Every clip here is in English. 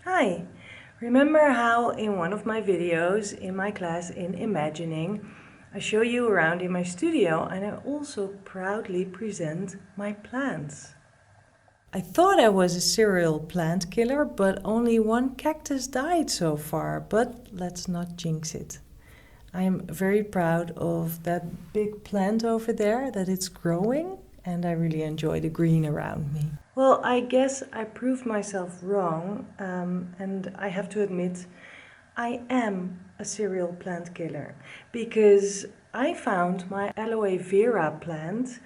Hi! Remember how in one of my videos in my class in Imagining, I show you around in my studio and I also proudly present my plants. I thought I was a serial plant killer, but only one cactus died so far, but let's not jinx it. I'm very proud of that big plant over there, that it's growing, and I really enjoy the green around me. Well, I guess I proved myself wrong, and I have to admit, I am a serial plant killer, because I found my aloe vera plant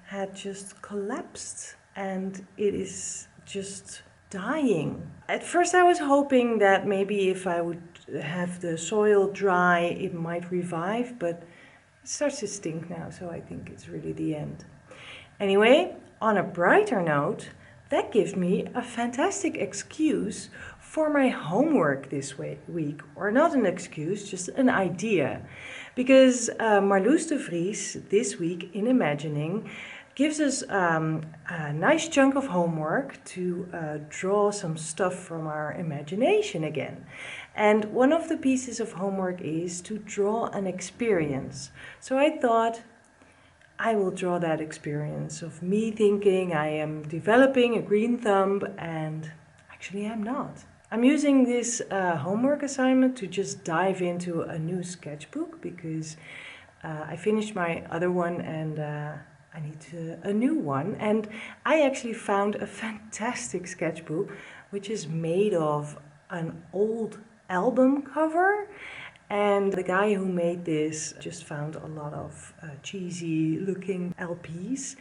had just collapsed and it is just dying. At first I was hoping that maybe if I would have the soil dry it might revive, but it starts to stink now, so I think it's really the end. Anyway, on a brighter note, that gives me a fantastic excuse for my homework this week. Or not an excuse, just an idea. Because Marloes de Vries this week in Imagining gives us a nice chunk of homework to draw some stuff from our imagination again. And one of the pieces of homework is to draw an experience. So I thought, I will draw that experience of me thinking I am developing a green thumb and actually I'm not. I'm using this homework assignment to just dive into a new sketchbook because I finished my other one and I need a new one. And I actually found a fantastic sketchbook which is made of an old album cover. And the guy who made this just found a lot of cheesy looking LPs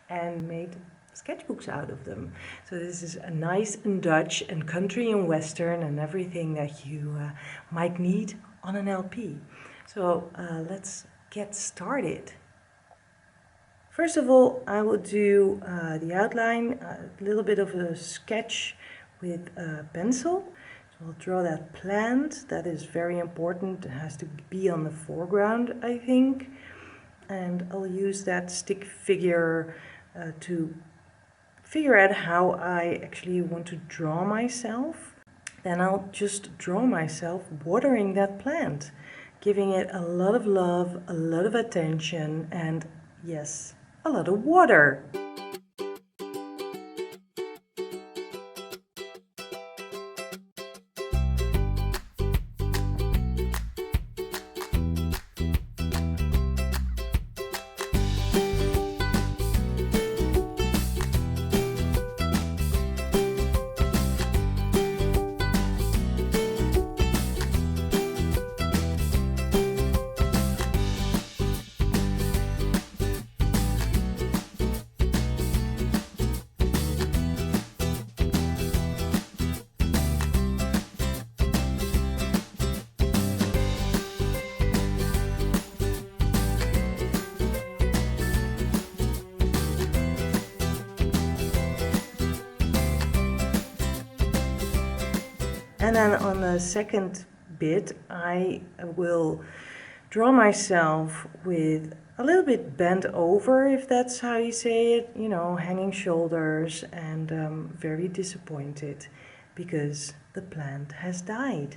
and made sketchbooks out of them. So this is a nice and Dutch and country and western and everything that you might need on an LP. So let's get started. First of all, I will do the outline, a little bit of a sketch with a pencil. I'll draw that plant. That is very important. It has to be on the foreground, I think. And I'll use that stick figure to figure out how I actually want to draw myself. Then I'll just draw myself watering that plant, giving it a lot of love, a lot of attention, and yes, a lot of water. And then on the second bit, I will draw myself with a little bit bent over, if that's how you say it, you know, hanging shoulders and very disappointed because the plant has died.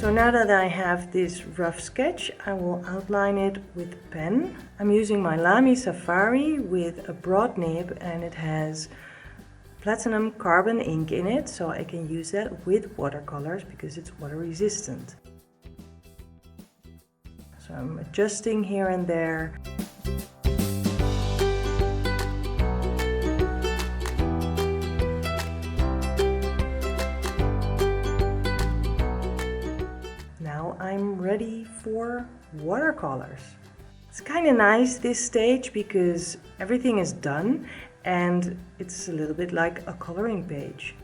So now that I have this rough sketch, I will outline it with pen. I'm using my Lamy Safari with a broad nib and it has platinum carbon ink in it, so I can use that with watercolors because it's water resistant. So I'm adjusting here and there. I'm ready for watercolors. It's kind of nice this stage because everything is done and it's a little bit like a coloring page.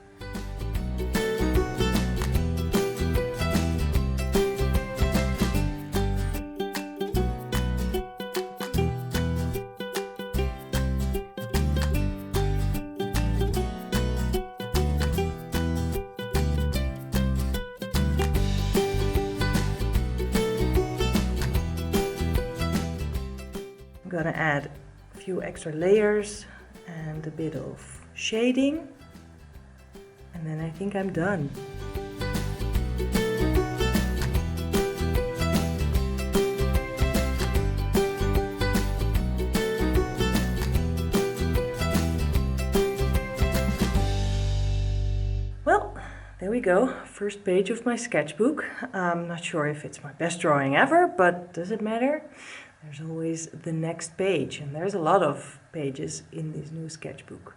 gonna add a few extra layers and a bit of shading, and then I think I'm done. Well, there we go, first page of my sketchbook. I'm not sure if it's my best drawing ever, but does it matter? There's always the next page, and there's a lot of pages in this new sketchbook.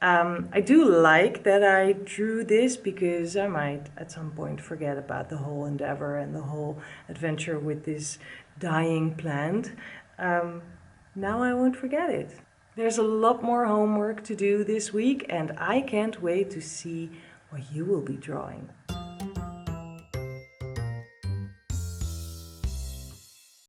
I do like that I drew this because I might at some point forget about the whole endeavor and the whole adventure with this dying plant. Now I won't forget it. There's a lot more homework to do this week, and I can't wait to see what you will be drawing.